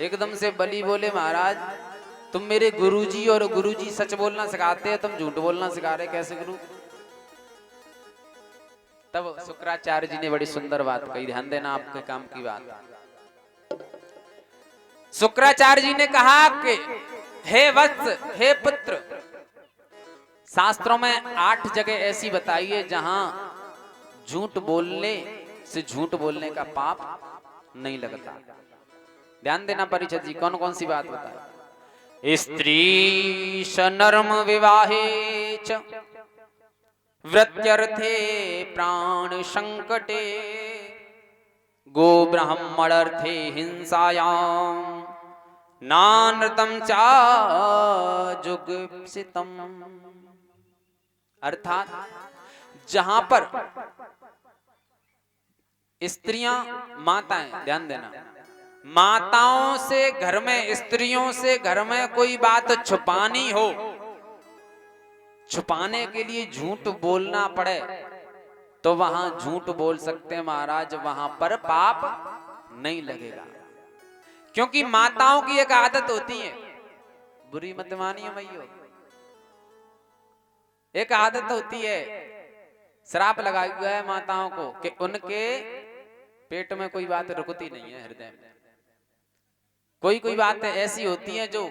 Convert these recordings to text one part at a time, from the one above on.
एकदम से बलि बोले महाराज तुम मेरे गुरुजी और गुरुजी सच बोलना सिखाते हैं, तुम झूठ बोलना सिखा रहे, कैसे गुरु? तब शुक्राचार्य जी ने बड़ी सुंदर बात कही, ध्यान देना आपके काम की बात। शुक्राचार्य जी ने कहा कि हे वत्स, हे पुत्र, शास्त्रों में 8 जगह ऐसी बताई है जहां झूठ बोलने से झूठ बोलने का पाप नहीं लगता। ध्यान देना परिषद जी, कौन कौन सी बात बताई? स्त्री नर्म विवाहे च वृत्यर्थे प्राण संकटे गो ब्राह्मणर्थे हिंसायाम नानृतम चा जुगुप्सितम। अर्थात जहां पर स्त्रियां माताएं, ध्यान देना, माताओं से घर में, स्त्रियों से घर में कोई बात छुपानी हो, छुपाने के लिए झूठ बोलना पड़े तो वहां झूठ बोल सकते हैं महाराज, वहां पर पाप नहीं लगेगा। क्योंकि माताओं की एक आदत होती है, बुरी मत मानिए मैयो, एक आदत होती है, श्राप लगा हुआ है माताओं को कि उनके पेट में कोई बात रुकती नहीं है, हृदय में कोई कोई बातें ऐसी होती हैं जो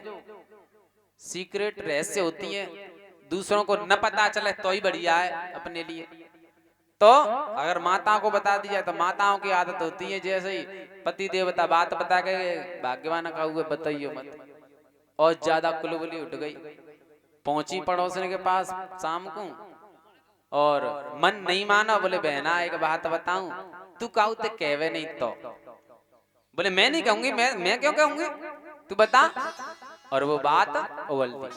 सीक्रेट रहस्य होती हैं, दूसरों को न पता चले तो ही बढ़िया है अपने लिए। तो अगर माताओं को बता दी जाए तो माताओं की आदत होती है, जैसे ही पति देवता बात बता के भाग्यवान का हुए बताइयो मत, और ज्यादा कुलबुली उठ गई, पहुंची पड़ोसन के पास शाम को और मन नहीं माना, बोले बहना एक बात बताऊं, तू कहू तो कहवे नहीं तो, बोले मैं नहीं कहूंगी, मैं क्यों कहूंगी, तू बता, और वो बात उबल दी।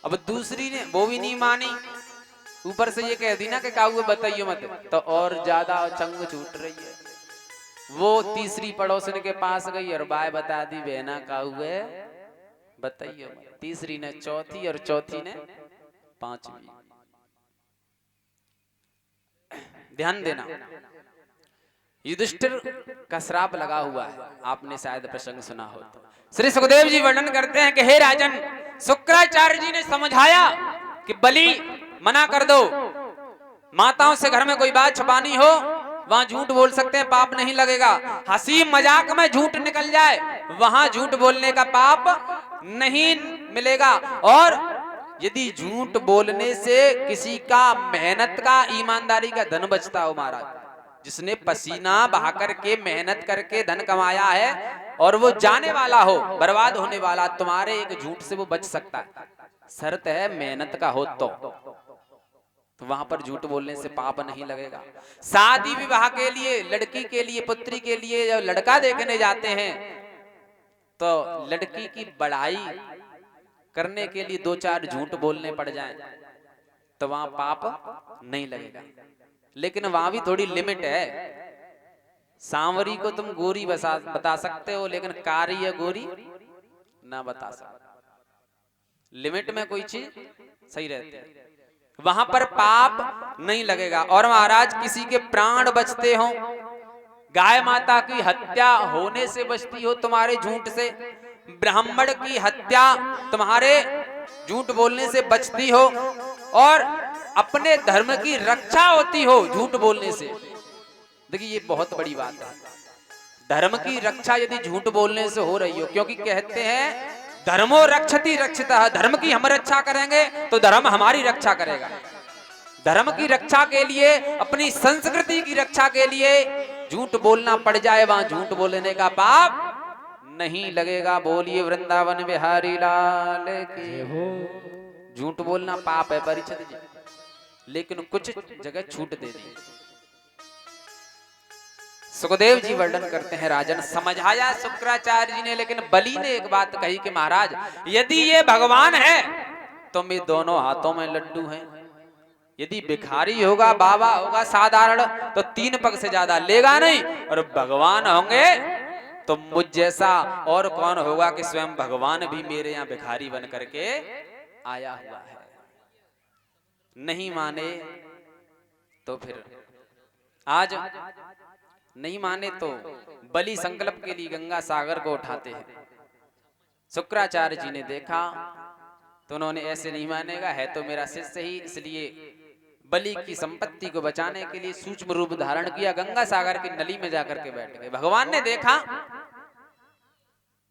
अब दूसरी ने वो भी नहीं मानी, ऊपर से ये कह दी ना कि काऊ बताइयो मत, तो और ज्यादा चंग छूट रही है। वो तीसरी पड़ोसन के पास गई और बाय बता दी बहना काऊ बताइयो मत, तीसरी ने चौथी और चौथी ने पांचवी। ध्यान देना, युधिष्ठिर का श्राप लगा हुआ है, आपने शायद प्रसंग सुना हो। तो श्री सुखदेव जी वर्णन करते हैं कि हे राजन, शुक्राचार्य जी ने समझाया कि बलि मना कर दो, माताओं से घर में कोई बात छुपानी हो वहां झूठ बोल सकते हैं, पाप नहीं लगेगा। हंसी मजाक में झूठ निकल जाए वहां झूठ बोलने का पाप नहीं मिलेगा। और यदि झूठ बोलने से किसी का मेहनत का, ईमानदारी का धन बचता हो महाराज, जिसने पसीना बहा करके मेहनत करके धन कमाया है और वो जाने वाला हो, बर्बाद होने वाला, तुम्हारे एक झूठ से वो बच सकता है, शर्त है मेहनत का हो तो वहां पर झूठ बोलने से पाप नहीं लगेगा। शादी विवाह के लिए, लड़की के लिए, पुत्री के लिए जब लड़का देखने जाते हैं तो लड़की की बड़ाई करने के लिए 2-4 झूठ बोलने पड़ जाएं तो वहां पाप नहीं लगेगा। लेकिन वहां भी थोड़ी लिमिट है, सांवरी को तुम गोरी बता सकते हो लेकिन कारी या गोरी ना बता सकते, लिमिट में कोई चीज सही रहती है, वहां पर पाप नहीं लगेगा। और महाराज किसी के प्राण बचते हो, गाय माता की हत्या होने से बचती हो तुम्हारे झूठ से, ब्राह्मण की हत्या तुम्हारे झूठ बोलने से बचती हो, और अपने धर्म की रक्षा होती हो झूठ बोलने से। देखिए ये बहुत बड़ी बात है, धर्म की रक्षा यदि झूठ बोलने से हो रही हो, क्योंकि कहते हैं धर्मो रक्षति रक्षितः, धर्म की हम रक्षा करेंगे तो धर्म हमारी रक्षा करेगा। धर्म की रक्षा के लिए, अपनी संस्कृति की रक्षा के लिए झूठ बोलना पड़ जाए, वहां झूठ बोलने का पाप नहीं लगेगा। बोलिए वृंदावन बिहारी लाल की हो। झूठ बोलना पाप है परिचित जी, लेकिन कुछ जगह छूट दे दी। सुखदेव जी वर्णन करते हैं, राजन समझाया शुक्राचार्य जी ने, लेकिन बलि ने एक बात कही कि महाराज यदि ये भगवान है तो मैं दोनों हाथों में लड्डू हैं, यदि भिखारी होगा, बाबा होगा साधारण तो 3 पग से ज्यादा लेगा नहीं, और भगवान होंगे तो मुझ जैसा और कौन होगा कि स्वयं भगवान भी मेरे यहाँ भिखारी बन करके आया हुआ है। नहीं माने तो फिर आज नहीं माने तो बलि संकल्प के लिए गंगा सागर को उठाते हैं। शुक्राचार्य जी ने देखा तो उन्होंने ऐसे नहीं मानेगा, है तो मेरा शिष्य ही, इसलिए बलि की संपत्ति को बचाने के लिए सूक्ष्म रूप धारण किया, गंगा सागर की नली में जाकर के बैठ गए। भगवान ने देखा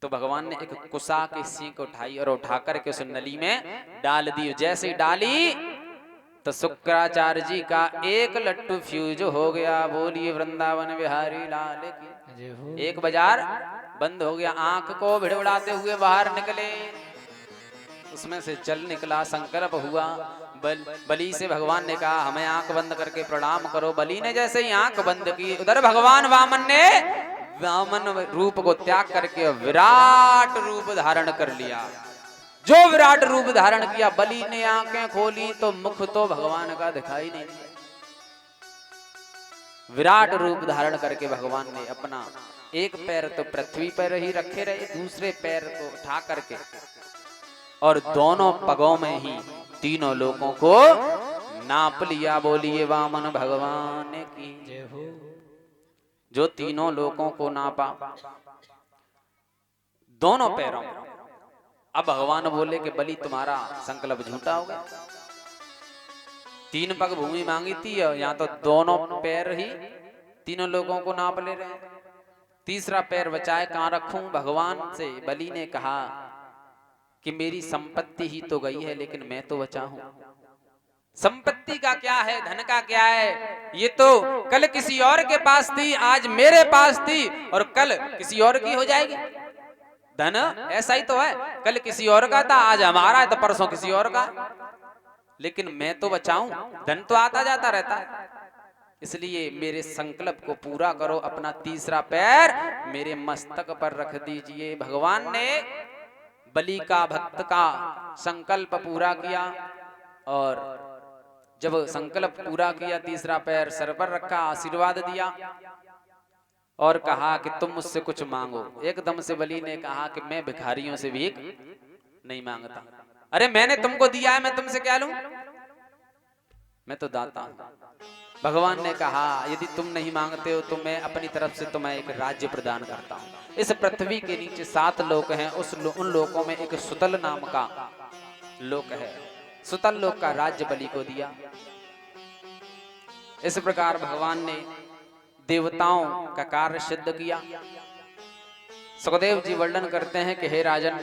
तो भगवान ने एक कुसा की सींग उठाई और उठा करके उस नली में डाल दी। जैसे ही डाली तो शुक्राचार्य जी का एक लट्टू फ्यूज हो गया। बोलिए वृंदावन बिहारी लाल की। एक बाजार बंद हो गया, आंख को भिड़भिड़ाते हुए बाहर निकले, उसमें से जल निकला, संकल्प हुआ। बलि से भगवान ने कहा हमें आंख बंद करके प्रणाम करो। बलि ने जैसे ही आंख बंद की, उधर भगवान वामन ने वामन रूप को त्याग करके विराट रूप धारण कर लिया। जो विराट रूप धारण किया, बलि ने आंखें खोली तो मुख तो भगवान का दिखाई नहीं दिया। विराट रूप धारण करके भगवान ने अपना एक पैर तो पृथ्वी पर ही रखे रहे, दूसरे पैर को उठा करके और दोनों पगों में ही तीनों लोगों को नाप लिया। बोलिए वामन भगवान की जय हो। जो तीनों लोगों को नापा दोनों पैरों में। अब भगवान बोले कि बलि तुम्हारा संकल्प झूठा हो गया। 3 पग भूमि मांगी थी, यहाँ तो दोनों पैर ही तीनों लोगों को नाप ले रहे हैं। तीसरा पैर बचाए कहाँ रखूं? भगवान से बलि ने कहा कि मेरी संपत्ति ही तो गई है, लेकिन मैं तो बचा हूं। संपत्ति का क्या है, धन का क्या है? ये तो कल किसी और के पास थी, आज मेरे पास थी और कल किसी और की हो जाएगी। धन ऐसा ही तो है, कल किसी और का था, आज हमारा है तो परसों किसी और का। लेकिन मैं तो बचाऊं, धन तो आता जाता रहता है। इसलिए मेरे संकल्प को पूरा करो, अपना तीसरा पैर मेरे मस्तक पर रख दीजिए। भगवान ने बलि का भक्त का संकल्प पूरा किया और जब संकल्प पूरा किया, तीसरा पैर सर पर रखा, आशीर्वाद दिया और कहा कि तुम मुझसे कुछ मांगो। एकदम से बलि ने कहा कि मैं भिखारियों से भीख नहीं मांगता। अरे मैंने तुमको दिया है, मैं तुमसे क्या लूं? मैं तो दाता हूं। भगवान ने कहा यदि तुम नहीं मांगते हो तो मैं अपनी तरफ से तुम्हें एक राज्य प्रदान करता हूं। इस पृथ्वी के नीचे 7 लोक हैं, उन लोकों में एक सुतल नाम का लोक है। सुतल लोक का राज्य बलि को दिया। इस प्रकार भगवान ने देवताओं का कार्य सिद्ध किया। सुखदेव जी वर्णन करते हैं कि हे राजन,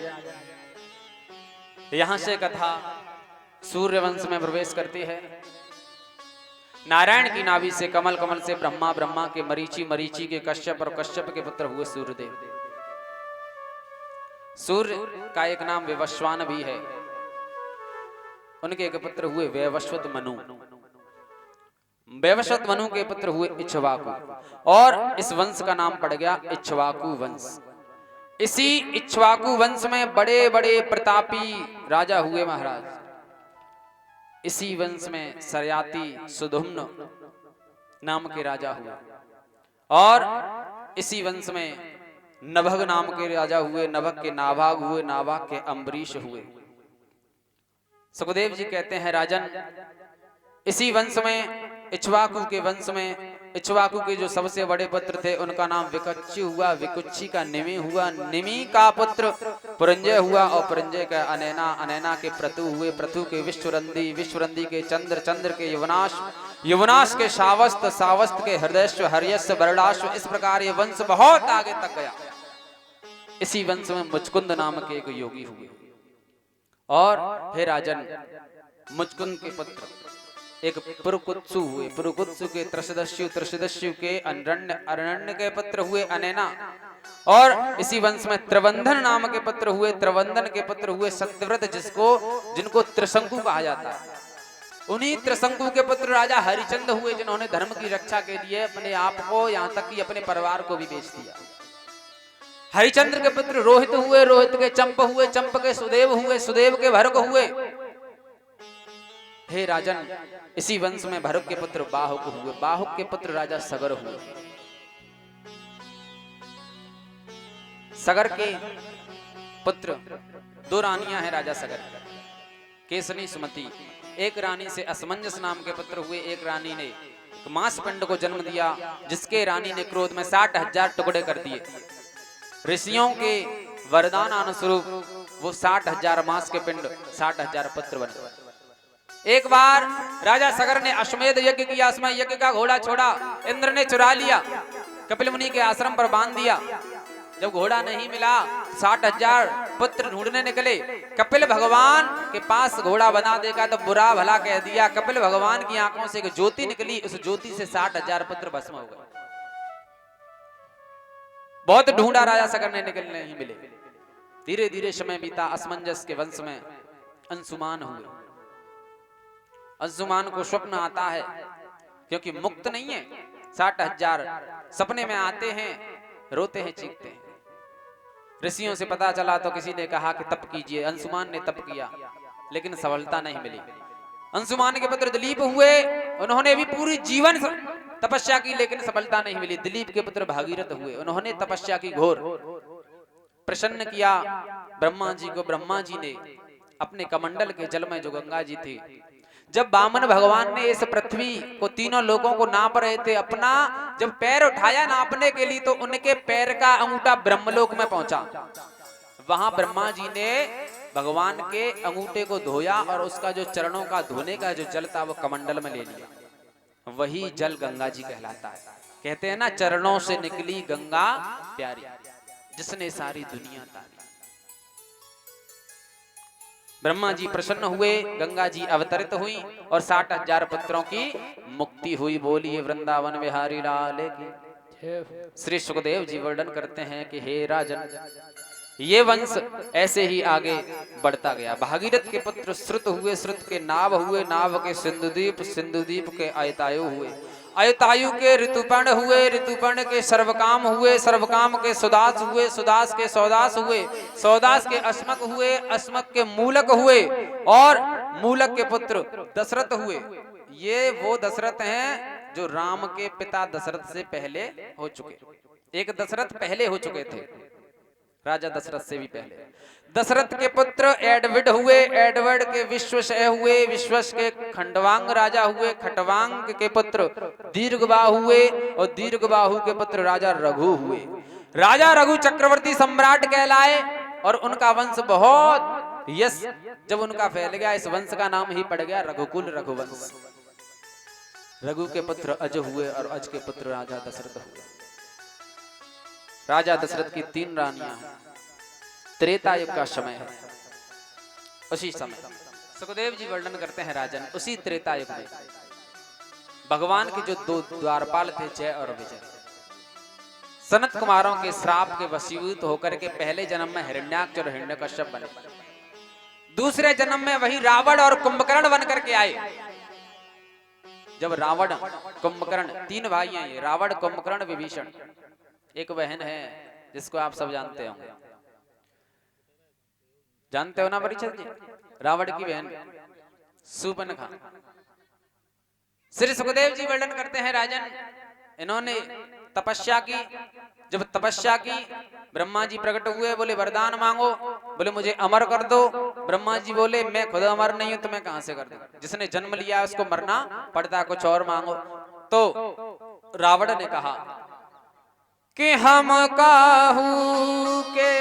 यहां से कथा सूर्यवंश में प्रवेश करती है। नारायण की नाभि से कमल, कमल से ब्रह्मा, ब्रह्मा के मरीचि, मरीचि के कश्यप और कश्यप के पुत्र हुए सूर्यदेव। सूर्य का एक नाम विवस्वान भी है। उनके एक पुत्र हुए वैवस्वत मनु। वैवस्वत मनु के पुत्र हुए इक्ष्वाकु और इस वंश का नाम पड़ गया इक्ष्वाकु वंश। इसी इक्ष्वाकु वंश में बड़े बड़े प्रतापी राजा हुए महाराज। इसी वंश में सरयाति सुधुम्न नाम के राजा हुए और इसी वंश में नभग नाम के राजा हुए। नभग के नाभाग हुए, नाभाग के अम्बरीश हुए। सुखदेव जी कहते हैं राजन, इसी वंश में इक्ष्वाकु के वंश में इक्ष्वाकु के जो सबसे बड़े पुत्र थे उनका नाम विकुच्ची हुआ। विकुच्ची का निमि हुआ। निमि का पुत्र पुरंजय हुआ और पुरंजय का अनैना, अनैना के प्रतु हुए। प्रतु के विश्वरंदी, विश्वरंदी के चंद्र, चंद्र के युवनाश, युवनाश के सावस्त, सावस्त के हृदयस्व, हर्यस्व, बरडाश्व। इस प्रकार ये वंश बहुत आगे तक गया। इसी वंश में मुचकुंद नाम के एक योगी हुए और हे राजन, मुचकुंद के पुत्र एक पुरुकुत्सु हुए। पुरुकुत्सु के त्रसदस्यु, त्रसदस्यु के अरण्य के पुत्र हुए अनैना और इसी वंश में त्रिवंधन नाम के पुत्र हुए। त्रिवंधन के पुत्र हुए सत्यव्रत, जिनको त्रिशंकु कहा जाता है। उन्हीं त्रिशंकु के पुत्र राजा हरिचंद हुए, जिन्होंने धर्म की रक्षा के लिए अपने आप को, यहाँ तक कि अपने परिवार को भी बेच दिया। हरिचंद्र के पुत्र रोहित हुए। रोहित के चंप हुए। चंप के सुदेव हुए। सुदेव के भरक हुए। हे राजन, इसी वंश में भरक के पुत्र बाहुक हुए। बाहुक के पुत्र राजा सगर हुए। सगर के पुत्र 2 रानियां हैं राजा सगर, केसनी, सुमति। एक रानी से असमंजस नाम के पुत्र हुए। एक रानी ने मांस पिंड को जन्म दिया, जिसके रानी ने क्रोध में 60,000 टुकड़े कर दिए। ऋषियों के वरदान अनुरूप वो 60,000 मांस के पिंड 60,000 पुत्र बने। एक बार राजा सगर ने अश्वमेध यज्ञ किया, उसमें यज्ञ का घोड़ा छोड़ा, इंद्र ने चुरा लिया, कपिल मुनि के आश्रम पर बांध दिया। जब घोड़ा नहीं मिला, 60,000 पुत्र ढूंढने निकले। कपिल भगवान के पास घोड़ा बना देगा तो बुरा भला कह दिया। कपिल भगवान की आंखों से एक ज्योति निकली, उस ज्योति से 60,000 पुत्र भस्म हो गए। बहुत ढूंढा राजा सगर ने, निकल नहीं मिले। धीरे धीरे समय बीता, असमंजस के वंश में अंशुमान हुए। अंशुमान को स्वप्न आता है, क्योंकि मुक्त नहीं है। 60,000 सपने में आते हैं, रोते हैं, चीखते हैं। ऋषियों से पता चला तो किसी ने कहा कि तप कीजिए। अंशुमान ने तप किया, लेकिन सफलता नहीं मिली। अंशुमान के पुत्र दिलीप हुए, उन्होंने भी पूरी जीवन तपस्या की, लेकिन सफलता नहीं मिली। दिलीप के पुत्र भागीरथ हुए, उन्होंने तपस्या की घोर। प्रसन्न किया ब्रह्मा जी को। ब्रह्मा जी ने अपने कमंडल के जल में, जो गंगा जी थी, जब वामन भगवान ने इस पृथ्वी को, तीनों लोगों को नाप रहे थे, अपना जब पैर उठाया नापने के लिए, तो उनके पैर का अंगूठा ब्रह्मलोक में पहुंचा। वहां ब्रह्मा जी ने भगवान के अंगूठे को धोया और उसका जो चरणों का धोने का जो जल था वो कमंडल में ले लिया। वही जल गंगा जी कहलाता है। कहते हैं ना, चरणों से निकली गंगा प्यारी, जिसने सारी दुनिया तारी। ब्रह्मा जी प्रसन्न हुए, गंगा जी अवतरित हुई और 60,000 पुत्रों की मुक्ति हुई। बोलिए वृंदावन विहारी लाल की। श्री सुखदेव जी वर्णन करते हैं कि हे राजन, ये वंश ऐसे ही आगे बढ़ता गया। भागीरथ के पुत्र श्रुत हुए, श्रुत के नाव हुए, नाव के सिंधुदीप, सिंधुदीप के अयतायु हुए, अयतायु के ऋतुपर्ण हुए, ऋतुपर्ण के सर्वकाम हुए, सर्वकाम के सुदास हुए, सुदास के सौदास हुए, सौदास के अस्मक हुए, अस्मक के मूलक हुए और मूलक के पुत्र दशरथ हुए। ये वो दशरथ हैं जो राम के पिता दशरथ से पहले हो चुके। एक दशरथ पहले हो चुके थे, राजा दशरथ से भी पहले। दशरथ के पुत्र एडविड हुए, एडवर्ड के विश्वशय हुए, विश्वश के खंडवांग राजा हुए, खंडवांग के पुत्र दीर्घबाहु हुए और दीर्घबाहु के पुत्र राजा रघु हुए। राजा रघु चक्रवर्ती सम्राट कहलाए और उनका वंश बहुत यश जब उनका फैल गया, इस वंश का नाम ही पड़ गया रघुकुल, रघुवंश। रघु के पुत्र अज हुए और अज के पुत्र राजा दशरथ हुए। राजा दशरथ की 3 रानियां हैं। त्रेता युग का समय है। उसी समय सुखदेव जी वर्णन करते हैं राजन, उसी त्रेता युग में भगवान के जो 2 द्वारपाल थे, जय और विजय, सनत कुमारों के श्राप के वशीभूत होकर के पहले जन्म में हिरण्याक्ष और हिरण्यकश्यप बने। दूसरे जन्म में वही रावण और कुंभकर्ण बन करके आए। जब रावण कुंभकर्ण 3 भाई हैं ये, रावण कुंभकर्ण विभीषण। एक बहन है जिसको आप सब जानते होंगे, जानते हो ना परीक्षित जी, रावण की बहन शूर्पणखा। श्री सुखदेव जी वर्णन करते हैं राजन, इन्होंने तपस्या की। जब तपस्या की, ब्रह्मा जी प्रकट हुए, बोले वरदान मांगो। बोले मुझे अमर कर दो। ब्रह्मा जी बोले मैं खुद अमर नहीं हूं, तुम्हें कहां से कर दूं? जिसने जन्म लिया उसको मरना पड़ता, कुछ और मांगो। तो रावण ने कहा कि हम काहू के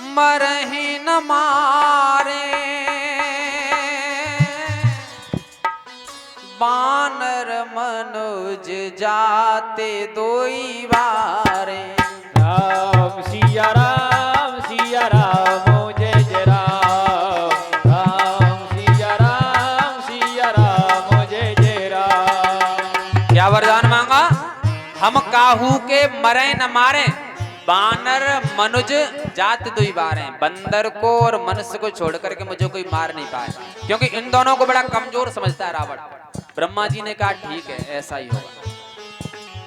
मरहि न मारे, बानर मनुज जाते दोई बारे। राम सिया राम, सिया राम जय जय राम, राम सिया राम, सिया राम जय जय राम। क्या वरदान मांगा? हम काहू के मरे न मारे, बानर मनुज जात दुई बार हैं। बंदर को और मनुष्य को छोड़ करके मुझे कोई मार नहीं पाए, क्योंकि इन दोनों को बड़ा कमजोर समझता है रावण। ब्रह्मा जी ने कहा ठीक है, ऐसा ही होगा।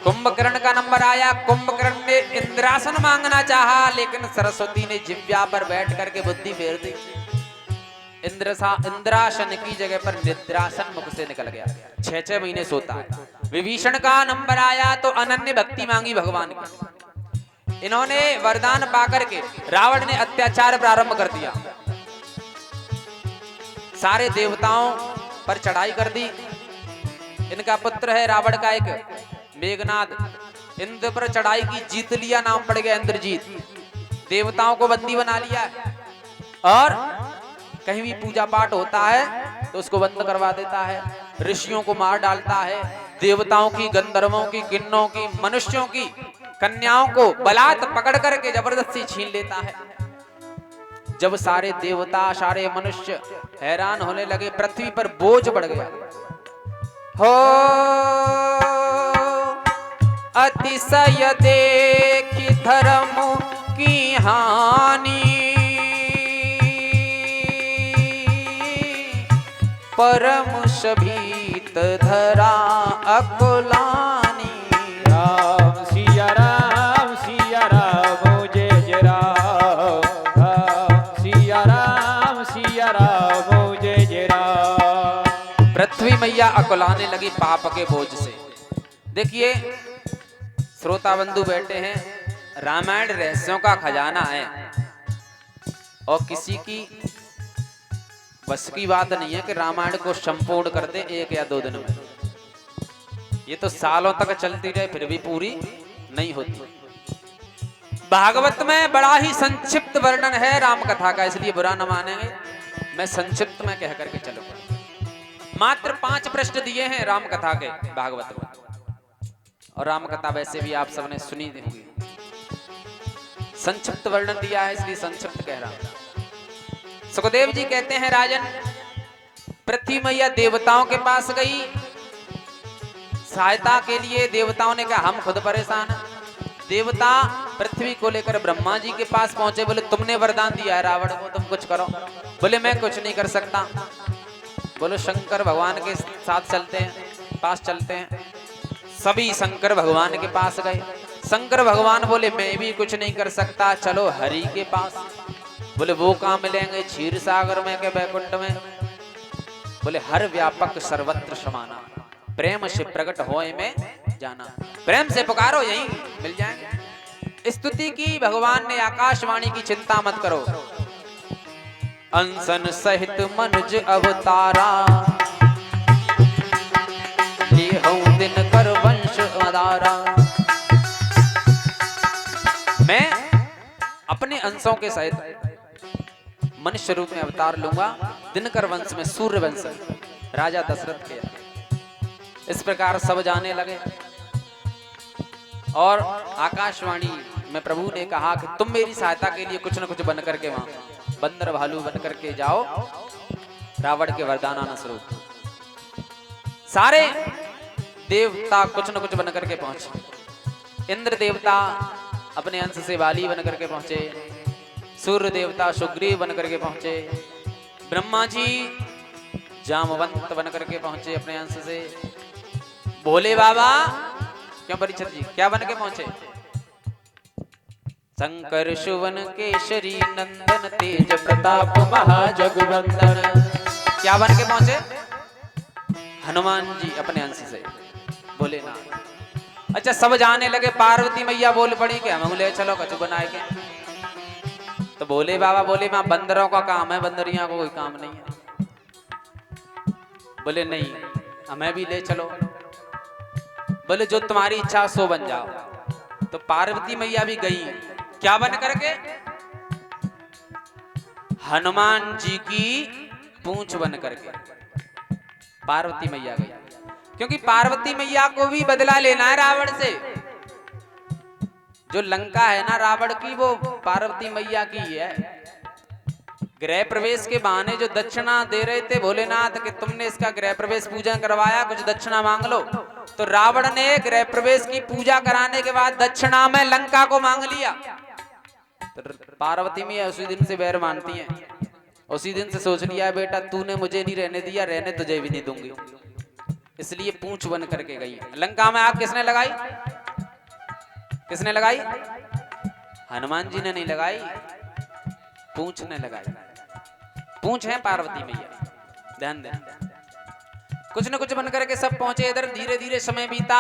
कुंभकर्ण का नंबर आया। कुंभकर्ण ने इंद्रासन मांगना चाहा, लेकिन सरस्वती ने जिव्या पर बैठ करके बुद्धि फेर दी। इंद्रासन की जगह पर निद्रासन मुख से निकल गया। 6 महीने सोता है। विभीषण का नंबर आया तो अनन्य भक्ति मांगी भगवान की। इन्होंने वरदान पाकर के रावण ने अत्याचार प्रारंभ कर दिया, सारे देवताओं पर चढ़ाई कर दी। इनका पुत्र है रावण का एक मेघनाद। इंद्र पर चढ़ाई की, जीत लिया, नाम पड़ गया इंद्रजीत। देवताओं को बंदी बना लिया है और कहीं भी पूजा पाठ होता है तो उसको बंद करवा देता है। ऋषियों को मार डालता है। देवताओं की, गंधर्वों की, किन्नरों की, मनुष्यों की कन्याओं को बलात् पकड़ करके जबरदस्ती छीन लेता है। जब सारे देवता, सारे मनुष्य हैरान होने लगे, पृथ्वी पर बोझ बढ़ गया। हो अतिशय देखी धर्म की हानि, परम शबीत धरा अकुलानी। राम सिया राम जय जय राम। राम सिया राम जय जय राम। पृथ्वी मैया अकुलाने लगी पाप के बोझ से। देखिए श्रोता बंधु बैठे हैं, रामायण रहस्यों का खजाना है और किसी की बस की बात नहीं है कि रामायण को संपूर्ण कर दे 1 या 2 दिन में। ये तो सालों तक चलती रहे फिर भी पूरी नहीं होती। भागवत में बड़ा ही संक्षिप्त वर्णन है राम कथा का, इसलिए बुरा न मानेंगे, मैं संक्षिप्त में कह करके चलूंगा। मात्र 5 पृष्ठ दिए हैं राम कथा के भागवत में, और राम कथा वैसे भी आप सबने सुनी होगी। संक्षिप्त वर्णन दिया है इसलिए संक्षिप्त कह रहा हूं। सुखदेव जी कहते हैं, राजन पृथ्वी मैया देवताओं के पास गई सहायता के लिए। देवताओं ने कहा हम खुद परेशान हैं। देवता पृथ्वी को लेकर ब्रह्मा जी के पास पहुंचे, बोले तुमने वरदान दिया है रावण को, तुम कुछ करो। बोले मैं कुछ नहीं कर सकता। बोलो शंकर भगवान के साथ चलते हैं, पास चलते हैं। सभी शंकर भगवान के पास गए। शंकर भगवान बोले मैं भी कुछ नहीं कर सकता, चलो हरि के पास। बोले वो कहाँ मिलेंगे, क्षीर सागर में के बैकुंठ में। बोले हर व्यापक सर्वत्र समाना, प्रेम से प्रकट होए में जाना। प्रेम से पुकारो यहीं मिल जाएंगे। स्तुति की भगवान ने, आकाशवाणी की चिंता मत करो। अंसन सहित मनुज अवतारा, लेहूं दिन कर वंश अदारा। मैं अपने अंशों के सहित मनुष्य रूप में अवतार लूंगा, दिनकर वंश में, सूर्य वंश राजा दशरथ के। इस प्रकार सब जाने लगे और आकाशवाणी में प्रभु ने कहा कि तुम मेरी सहायता के लिए कुछ न कुछ बन करके वहां बंदर भालू बन करके जाओ, रावण के वरदान स्वरूप। सारे देवता कुछ न कुछ बन करके पहुंचे। इंद्र देवता अपने अंश से वाली बन करके पहुंचे, सूर्य देवता सुग्रीव बन करके पहुंचे, ब्रह्मा जी जामवंत बन करके पहुंचे अपने अंश से, भोले बाबा क्यों परीक्षित जी क्या बन के पहुंचे, शंकर सुवन केशरी नंदन तेज प्रताप महाजगवंदन, क्या बन के पहुंचे, हनुमान जी अपने अंश से, भोलेनाथ। अच्छा सब जाने लगे, पार्वती मैया बोल पड़ी कि हम ले चलो कछु बनाए के। तो भोले बाबा बोले मां बंदरों का काम है, बंदरियां को कोई काम नहीं है। बोले नहीं हमें भी ले चलो। बोले जो तुम्हारी इच्छा सो बन जाओ। तो पार्वती मैया भी गई, क्या बन करके, हनुमान जी की पूंछ बन करके पार्वती मैया गई, क्योंकि पार्वती मैया को भी बदला लेना है रावण से। जो लंका है ना रावण की, वो पार्वती मैया की है। गृह प्रवेश के बहाने जो दक्षिणा दे रहे थे भोलेनाथ कि तुमने इसका गृह प्रवेश पूजन करवाया, कुछ दक्षिणा मांग लो। तो रावण ने गृह प्रवेश की पूजा कराने के बाद दक्षिणा में लंका को मांग लिया। तो पार्वती मैया उसी दिन से बैर मानती है, उसी दिन से सोच लिया बेटा तूने मुझे नहीं रहने दिया, रहने तुझे भी नहीं दूंगी, इसलिए पूंछ बन करके गई। लंका में आग किसने लगाई, किसने लगाई, हनुमान जी ने नहीं लगाई, पूंछ ने लगाई। पूंछ है पार्वती मैया, ध्यान दें। कुछ न कुछ बन करके सब पहुंचे इधर। धीरे धीरे समय बीता,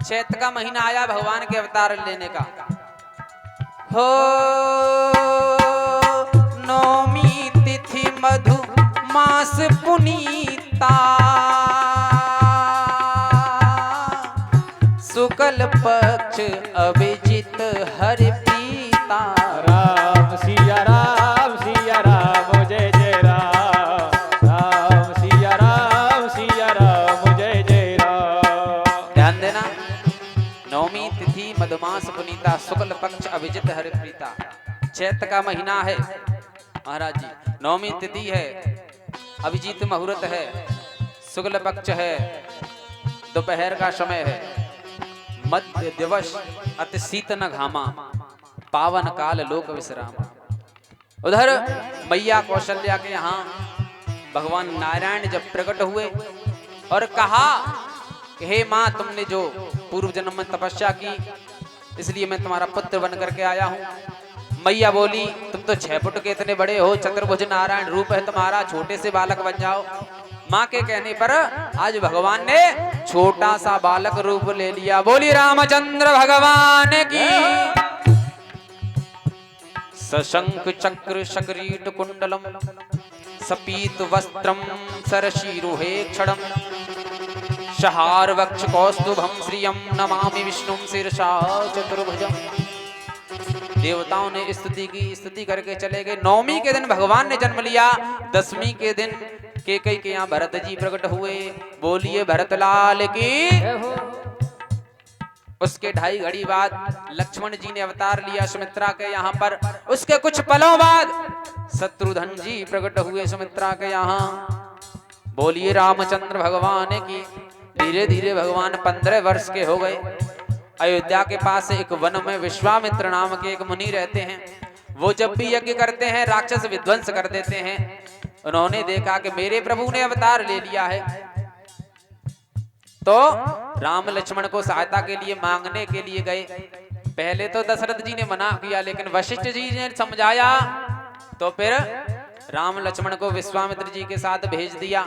चैत्र का महीना आया भगवान के अवतार लेने का। हो नौमी तिथि मधु मास पुनीता, शुक्ल पक्ष अभिजित हरि प्रीता। राम सिया राम जय जय राम। राम सिया राम जय जय राम। ध्यान देना, नवमी तिथि मधुमास पुनीता, शुक्ल पक्ष अभिजित हरि प्रीता। चैत्र का महीना है महाराज जी, नवमी तिथि है, अभिजीत मुहूर्त है, शुक्ल पक्ष है, दोपहर का समय है, मध्य दिवस अति शीत न घामा, पावन काल लोक विश्राम। उधर मैया कौशल्या के यहाँ भगवान नारायण जब प्रकट हुए और कहा कि हे माँ, तुमने जो पूर्व जन्म में तपस्या की इसलिए मैं तुम्हारा पुत्र बन करके आया हूँ। मैया बोली, तुम तो 6 फुट के इतने बड़े हो, चतुर्भुज नारायण रूप है तुम्हारा, छोटे से बालक बन जाओ। माँ के कहने पर आज भगवान ने छोटा सा बालक रूप ले लिया। बोली रामचंद्र भगवान की। सशंख चक्र शकरीट कुंडलम सपीत वस्त्रम सरशीरुहे क्षणम शहार वक्ष कौस्तुभम श्रियम नमामि विष्णुं शीर्षा चतुर्भुजम। देवताओं ने स्तुति करके चले गए। नवमी के दिन भगवान ने जन्म लिया, 10वीं के दिन केकई के यहाँ भरत जी प्रकट हुए। बोलिए भरत लाल की। उसके 2.5 घड़ी बाद लक्ष्मण जी ने अवतार लिया सुमित्रा के यहाँ पर। उसके कुछ पलों बाद शत्रुघ्न जी प्रकट हुए सुमित्रा के यहाँ। बोलिए रामचंद्र भगवान की। धीरे धीरे भगवान 15 वर्ष के हो गए। अयोध्या के पास एक वन में विश्वामित्र नाम के एक मुनि रहते हैं। वो जब भी यज्ञ करते हैं राक्षस विध्वंस कर देते हैं। उन्होंने देखा कि मेरे प्रभु ने अवतार ले लिया है, तो राम लक्ष्मण को सहायता के लिए मांगने के लिए गए। पहले तो दशरथ जी ने मना किया, लेकिन वशिष्ठ जी ने समझाया, तो फिर राम लक्ष्मण को विश्वामित्र जी के साथ भेज दिया।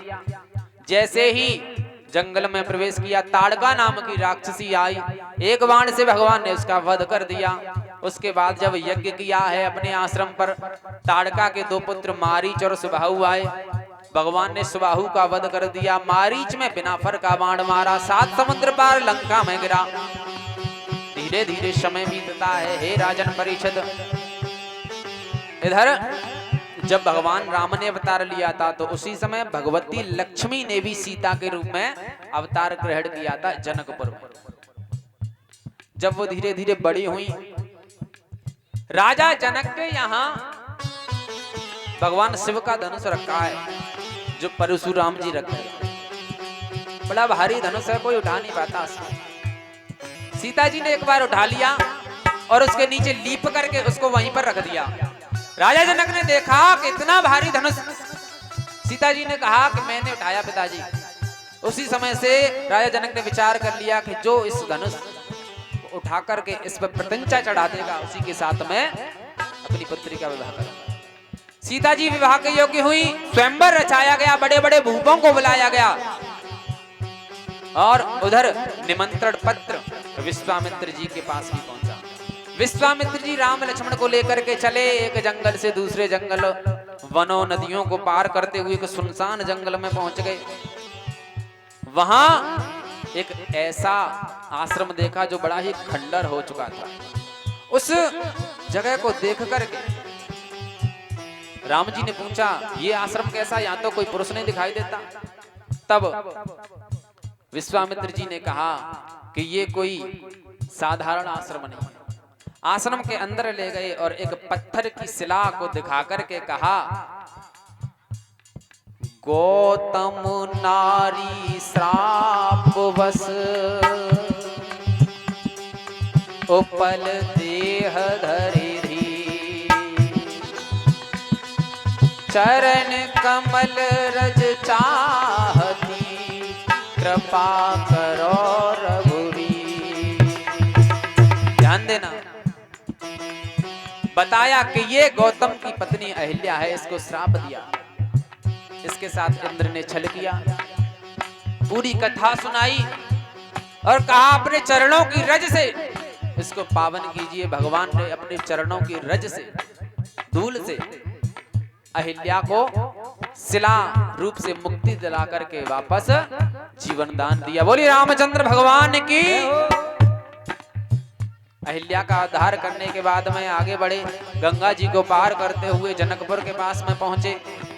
जैसे ही जंगल में प्रवेश किया, ताड़का नाम की राक्षसी आई। एक बाण से भगवान ने उसका वध कर दिया। उसके बाद जब यज्ञ किया है अपने आश्रम पर, ताड़का के 2 पुत्र मारीच और सुबाहु आए। भगवान ने सुबाहु का वध कर दिया। मारीच में बिना फर का बाण मारा, 7 समुद्र पार लंका में गिरा। धीरे धीरे समय बीतता है। हे राजन परीक्षित, इधर जब भगवान राम ने अवतार लिया था तो उसी समय भगवती लक्ष्मी ने भी सीता के रूप में अवतार ग्रहण किया था जनकपुर में। जब वो धीरे धीरे बड़ी हुई, राजा जनक के यहाँ भगवान शिव का धनुष रखा है, जो परशुराम जी रखे। बड़ा भारी धनुष है, कोई उठा नहीं पाता। सीता जी ने एक बार उठा लिया और उसके नीचे लीप करके उसको वहीं पर रख दिया। राजा जनक ने देखा कि इतना भारी धनुष, सीता जी ने कहा कि मैंने उठाया पिताजी। उसी समय से राजा जनक ने विचार कर लिया कि जो इस धनुष उठा करके इस पर प्रत्यंचा चढ़ा देगा, उसी के साथ मैं अपनी पुत्री का विवाह करूंगा। सीता जी विवाह के योग्य हुई। स्वयंवर रचाया गया, बड़े बड़े भूपों को बुलाया गया और उधर निमंत्रण पत्र विश्वामित्र जी के पास भी पहुंचा। विश्वामित्र जी राम लक्ष्मण को लेकर के चले एक जंगल से दूसरे जंगल, वनों नदियों को पार करते हुए एक सुनसान जंगल में पहुंच गए। वहां एक ऐसा आश्रम देखा जो बड़ा ही खंडर हो चुका था। उस जगह को देख करके राम जी ने पूछा, ये आश्रम कैसा, यहाँ तो कोई पुरुष नहीं दिखाई देता। तब विश्वामित्र जी ने कहा कि ये कोई साधारण आश्रम नहीं है। आश्रम के अंदर ले गए और एक पत्थर की शिला को दिखा करके कहा, गौतम नारी श्राप बस उपल देह धरि धी, चरण कमल रज चाहती, कृपा करो रघुरी। ध्यान देना, बताया कि ये गौतम की पत्नी अहिल्या है, इसको श्राप दिया। इसके साथ इंद्र ने छल किया। पूरी कथा सुनाई और कहा अपने चरणों की रज से इसको पावन कीजिए। भगवान ने अपने चरणों की रज से, धूल से अहिल्या को शिला रूप से मुक्ति दिला करके वापस जीवन दान दिया। बोलिए रामचंद्र भगवान की। अहिल्या का उद्धार करने के बाद में आगे बढ़े, गंगा जी को पार करते हुए जनकपुर के पास में पहुंचे।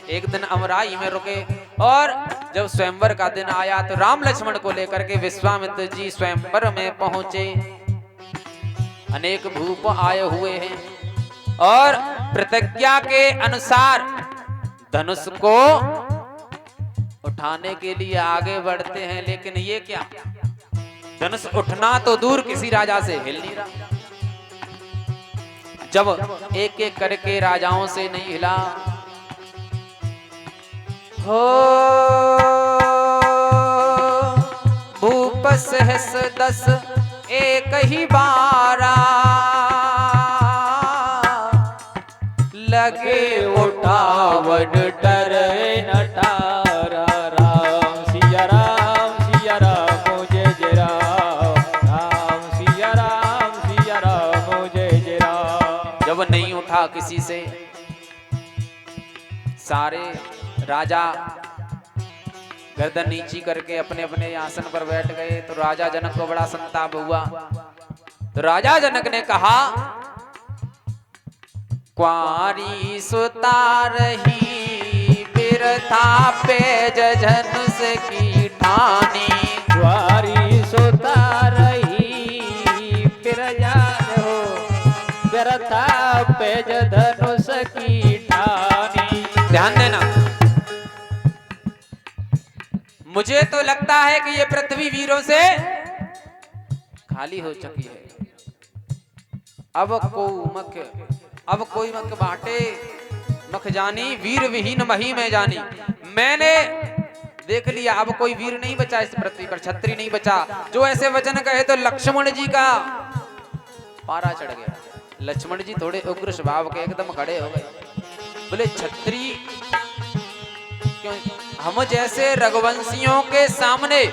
एक दिन अमराई में रुके और जब स्वयंवर का दिन आया तो राम लक्ष्मण को लेकर के विश्वामित्र जी स्वयंवर में पहुंचे। अनेक भूप आए हुए हैं और प्रतिज्ञा के अनुसार धनुष को उठाने के लिए आगे बढ़ते हैं, लेकिन ये क्या, धनुष उठना तो दूर किसी राजा से हिल नहीं रहा। जब एक एक करके राजाओं से नहीं हिला, हो भूप सहस 10 एक ही बारा, लगे उठावन डरे नटारा। राम सिया राम जय जय राम। राम सिया राम जय जय राम। जब नहीं उठा किसी से, सारे राजा गर्दन नीची करके अपने अपने आसन पर बैठ गए। तो राजा जनक को बड़ा संताप हुआ। तो राजा जनक ने कहा, क्वारी सुता रही बिरथा पेज धनुष की ठानी। क्वारी सुता रही बिरजा हो, बिरथा पेज धनुष की ठानी। ध्यान देना, मुझे तो लगता है कि ये पृथ्वी वीरों से खाली हो चुकी है। अब कोई मक बाटे मख जानी, वीर विहीन मही में जानी। मैंने देख लिया, अब कोई वीर नहीं बचा इस पृथ्वी पर, छत्री नहीं बचा। जो ऐसे वचन कहे तो लक्ष्मण जी का पारा चढ़ गया। लक्ष्मण जी थोड़े उग्र स्वभाव के एकदम खड़े हो गए, बोले छत्री क्यों, हम जैसे रघुवंशियों के सामने,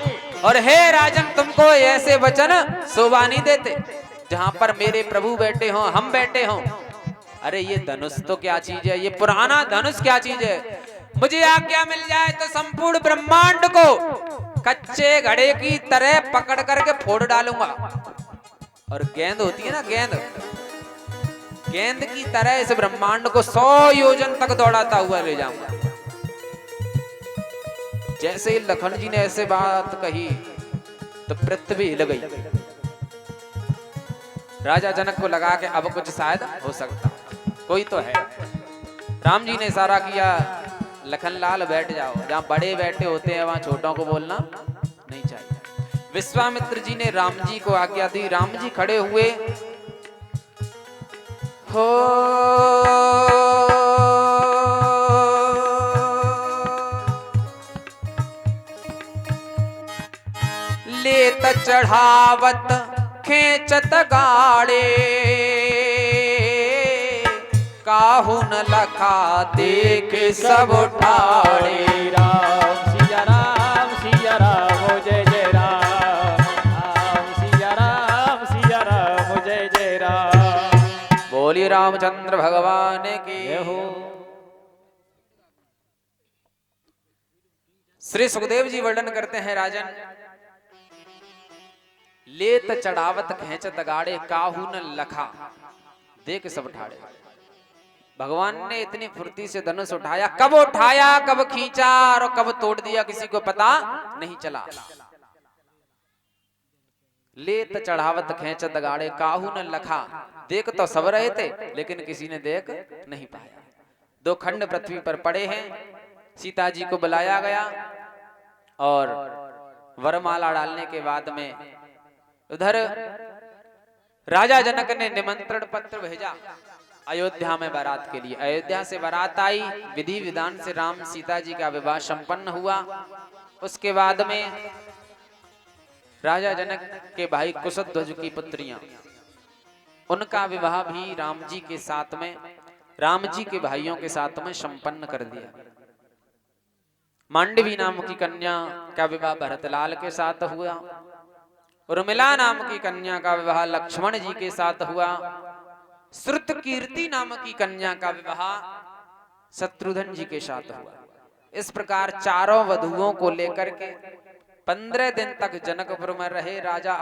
और हे राजन तुमको ऐसे वचन शोभा नहीं देते जहां पर मेरे प्रभु बैठे हों, हम बैठे हों। अरे ये धनुष तो क्या चीज है, ये पुराना धनुष क्या चीज है। मुझे आज्ञा मिल जाए तो संपूर्ण ब्रह्मांड को कच्चे घड़े की तरह पकड़ करके फोड़ डालूंगा। और गेंद होती है ना, गेंद की तरह इस ब्रह्मांड को 100 योजन तक दौड़ाता हुआ ले जाऊंगा। जैसे ही लखन जी ने ऐसे बात कही तो पृथ्वी हिल गई। राजा जनक को लगा कि अब कुछ शायद हो सकता, कोई तो है। राम जी ने इशारा किया, लखन लाल बैठ जाओ। जहां बड़े बैठे होते हैं वहां छोटों को बोलना नहीं चाहिए। विश्वामित्र जी ने राम जी को आज्ञा दी। राम जी खड़े हुए, हो लेत चढ़ावत खेचत गाड़े, काहू न लखा देख सब ठाड़े। राम सिया राम जय जय राम। राम सिया राम जय जय राम। बोलिए रामचंद्र भगवान की जय हो। श्री सुखदेव जी वर्णन करते हैं, राजन लेत चढ़ावत खेचत गाड़े, काहू न लखा देख सब ठाड़े। भगवान ने इतनी फुर्ती से धनुष उठाया, कब उठाया कब खींचा और कब तोड़ दिया किसी को पता नहीं चला। लेत चढ़ावत खेचत गाड़े, काहू न लखा, देख तो सब रहे थे लेकिन किसी ने देख नहीं पाया। 2 खंड पृथ्वी पर पड़े हैं। सीता जी को बुलाया गया और वरमाला डालने के बाद में उधर राजा जनक ने निमंत्रण पत्र भेजा अयोध्या में बारात के लिए। अयोध्या से बारात आई, विधि विधान से राम सीता जी का विवाह संपन्न हुआ। उसके बाद में राजा जनक के भाई कुशध्वज की पुत्रियां, उनका विवाह भी राम जी के साथ में, राम जी के भाइयों के साथ में संपन्न कर दिया। मांडवी नाम की कन्या का विवाह भरतलाल के साथ हुआ। उर्मिला नाम की कन्या का विवाह लक्ष्मण जी के साथ हुआ। श्रुत कीर्ति नाम की कन्या का विवाह शत्रुघ्न जी के साथ हुआ। इस प्रकार चारों वधुओं को लेकर के 15 दिन तक जनकपुर में रहे राजा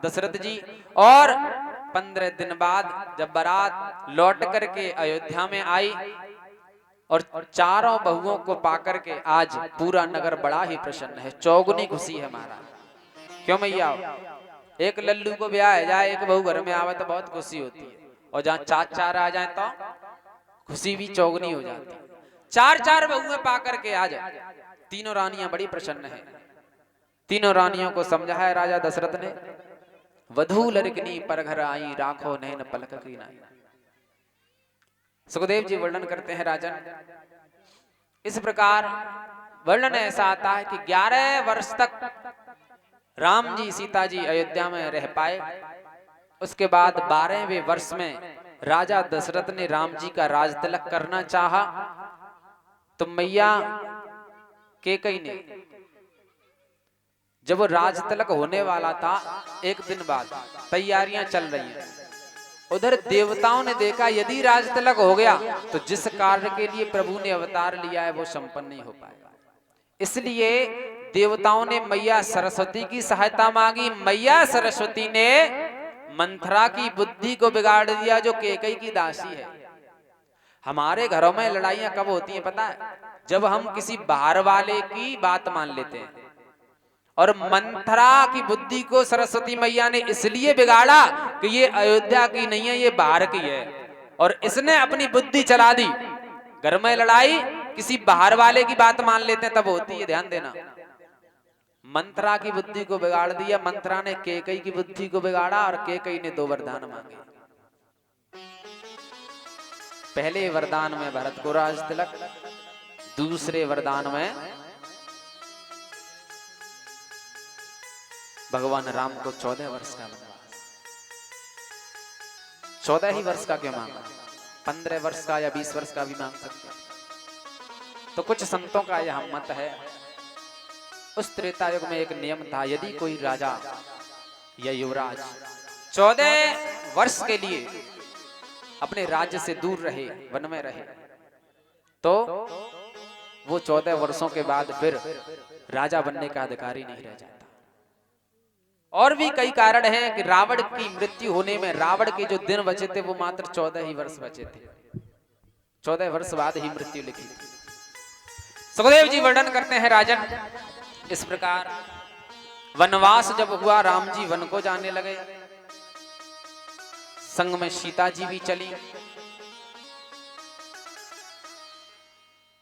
दशरथ जी और 15 दिन बाद जब बारात लौट करके अयोध्या में आई और चारों बहुओं को पाकर के आज पूरा नगर बड़ा ही प्रसन्न है, चौगुनी खुशी है महाराज। क्यों मैया? एक लल्लू को ब्याह जाए, एक बहू घर में आवे तो बहुत खुशी होती है, और जहाँ चार आ जाए तो खुशी भी चौगुनी हो जाती है। चार बहुएं पाकर के आज तीनों रानियां बड़ी प्रसन्न है। तीनों रानियों को समझाया राजा दशरथ ने, वधू लड़कनी पर घर आई, राखो नैन पलक की नाई। सुखदेव जी वर्णन करते हैं राजन, इस प्रकार वर्णन ऐसा आता है कि 11 वर्ष तक राम जी सीता जी अयोध्या में रह पाए। उसके बाद 12वें वर्ष में राजा दशरथ ने राम जी का राज तिलक करना चाहा, तो मैया कैकेयी ने जब वो राज तिलक होने वाला था, एक दिन बाद तैयारियां चल रही हैं, उधर देवताओं ने देखा यदि राज तिलक हो गया तो जिस कार्य के लिए प्रभु ने अवतार लिया है वो संपन्न नहीं हो पाएगा। इसलिए देवताओं ने मैया सरस्वती की सहायता मांगी। मैया सरस्वती ने मंथरा की बुद्धि को बिगाड़ दिया, जो कैकेयी की दासी है। हमारे घरों में लड़ाइयां कब होती हैं पता है? जब हम किसी बाहर वाले की बात मान लेते हैं। और मंथरा की बुद्धि को सरस्वती मैया ने इसलिए बिगाड़ा कि ये अयोध्या की नहीं है, ये बाहर की है, और इसने अपनी बुद्धि चला दी। घर में लड़ाई किसी बाहर वाले की बात मान लेते हैं तब होती है, ध्यान देना। मंथरा की बुद्धि को बिगाड़ दिया, मंथरा ने कैकेयी की बुद्धि को बिगाड़ा, और कैकेयी ने 2 वरदान मांगे। पहले वरदान में भरत को राज तिलक, दूसरे वरदान में भगवान राम को 14 वर्ष का वनवास। 14 ही वर्ष का क्यों मांगा? 15 वर्ष का या 20 वर्ष का भी मांग सकते हैं। तो कुछ संतों का यह मत है, उस त्रेता युग में एक नियम था, यदि कोई राजा या युवराज 14 वर्ष के लिए अपने राज्य से दूर रहे, वन में रहे, तो वो 14 वर्षों के बाद फिर राजा बनने का अधिकारी नहीं रह जाता। और भी कई कारण हैं कि रावण की मृत्यु होने में रावण के जो दिन बचे थे वो मात्र 14 ही वर्ष बचे थे। 14 वर्ष बाद ही मृत्यु लिखी थी। सुखदेव जी वर्णन करते हैं राजन, इस प्रकार वनवास जब हुआ, राम जी वन को जाने लगे, संग में सीता जी भी चली,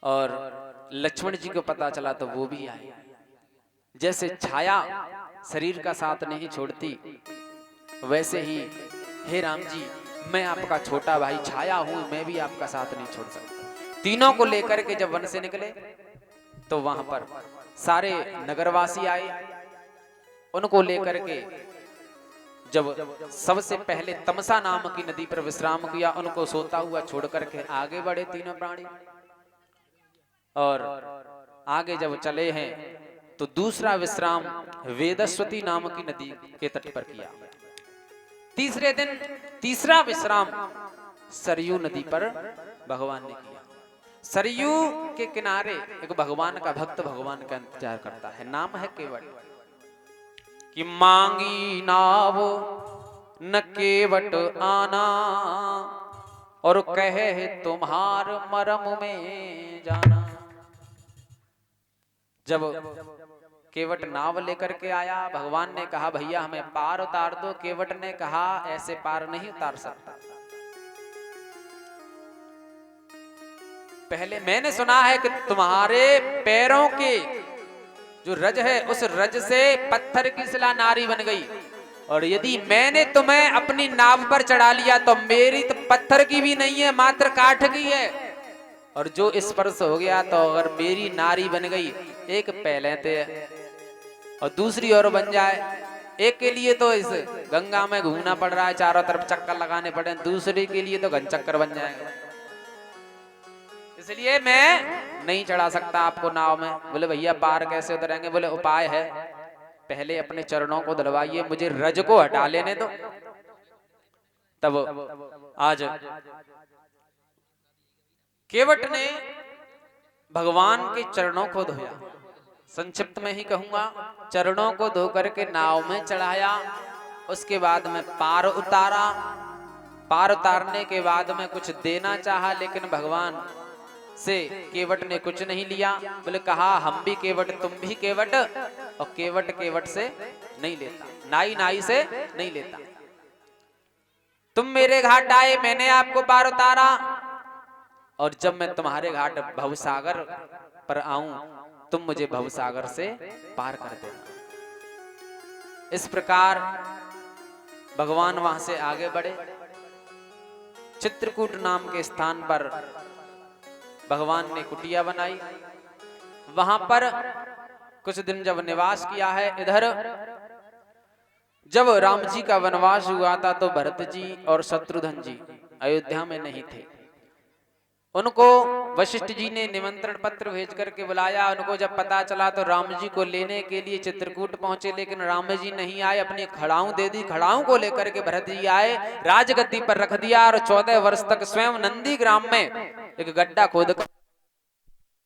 और लक्ष्मण जी को पता चला तो वो भी आए। जैसे छाया शरीर का साथ नहीं छोड़ती, वैसे ही हे राम जी, मैं आपका छोटा भाई छाया हूं, मैं भी आपका साथ नहीं छोड़ सकता। तीनों को लेकर के जब वन से निकले तो वहां पर सारे नगरवासी आए। उनको लेकर के जब सबसे पहले तमसा नाम की नदी पर विश्राम किया, उनको सोता हुआ छोड़ करके आगे बढ़े तीनों प्राणी। और आगे जब चले हैं तो दूसरा विश्राम वेदस्वती नाम की नदी के तट पर किया। तीसरे दिन तीसरा विश्राम सरयू नदी पर भगवान ने किया। सरयू के किनारे एक भगवान का भक्त भगवान का इंतजार करता है, नाम है केवट। कि मांगी नाव न केवट आना, और कहे तुम्हार मरम में जाना। जब केवट नाव लेकर के आया, भगवान ने कहा भैया हमें पार उतार दो। केवट ने कहा ऐसे पार नहीं उतार सकता। पहले मैंने सुना है कि तुम्हारे पैरों के जो रज है, उस रज से पत्थर की शिला नारी बन गई, और यदि मैंने तुम्हें अपनी नाव पर चढ़ा लिया तो मेरी तो पत्थर की भी नहीं है, मात्र काठ की है। और जो स्पर्श हो गया तो अगर मेरी नारी बन गई, एक पहले थे और दूसरी और बन जाए। एक के लिए तो इस गंगा में घूमना पड़ रहा है, चारों तरफ चक्कर लगाने पड़े, दूसरे के लिए तो घन चक्कर बन जाएगा। इसलिए मैं नहीं चढ़ा सकता आपको नाव में। बोले भैया पार कैसे उतरेंगे? बोले उपाय है, पहले अपने चरणों को दलवाइए, मुझे रज को हटा लेने दो, तब आज केवट ने भगवान के चरणों को धोया। संक्षिप्त में ही कहूंगा, चरणों को धो करके नाव में चढ़ाया, उसके बाद में पार उतारा। पार उतारने के बाद में कुछ देना चाहा, लेकिन भगवान से केवट ने कुछ नहीं लिया। बोले कहा हम भी केवट तुम भी केवट, और केवट केवट से नहीं लेता, नाई नाई से नहीं लेता। तुम मेरे घाट आए, मैंने आपको पार उतारा, और जब मैं तुम्हारे घाट भवसागर पर आऊं तुम मुझे भवसागर से पार कर देना। इस प्रकार भगवान वहां से आगे बढ़े। चित्रकूट नाम के स्थान पर भगवान ने कुटिया बनाई। वहां पर कुछ दिन जब निवास किया है। इधर जब राम जी का वनवास हुआ था तो भरत जी और शत्रुघ्न जी अयोध्या में नहीं थे। उनको वशिष्ठ जी ने निमंत्रण पत्र भेज करके बुलाया। उनको जब पता चला तो राम जी को लेने के लिए चित्रकूट पहुंचे, लेकिन राम जी नहीं आए। अपनी खड़ाऊं दे दी, खड़ाऊं को लेकर के भरत जी आए, राजगद्दी पर रख दिया और 14 वर्ष तक स्वयं नंदी ग्राम में एक गड्ढा खोद कर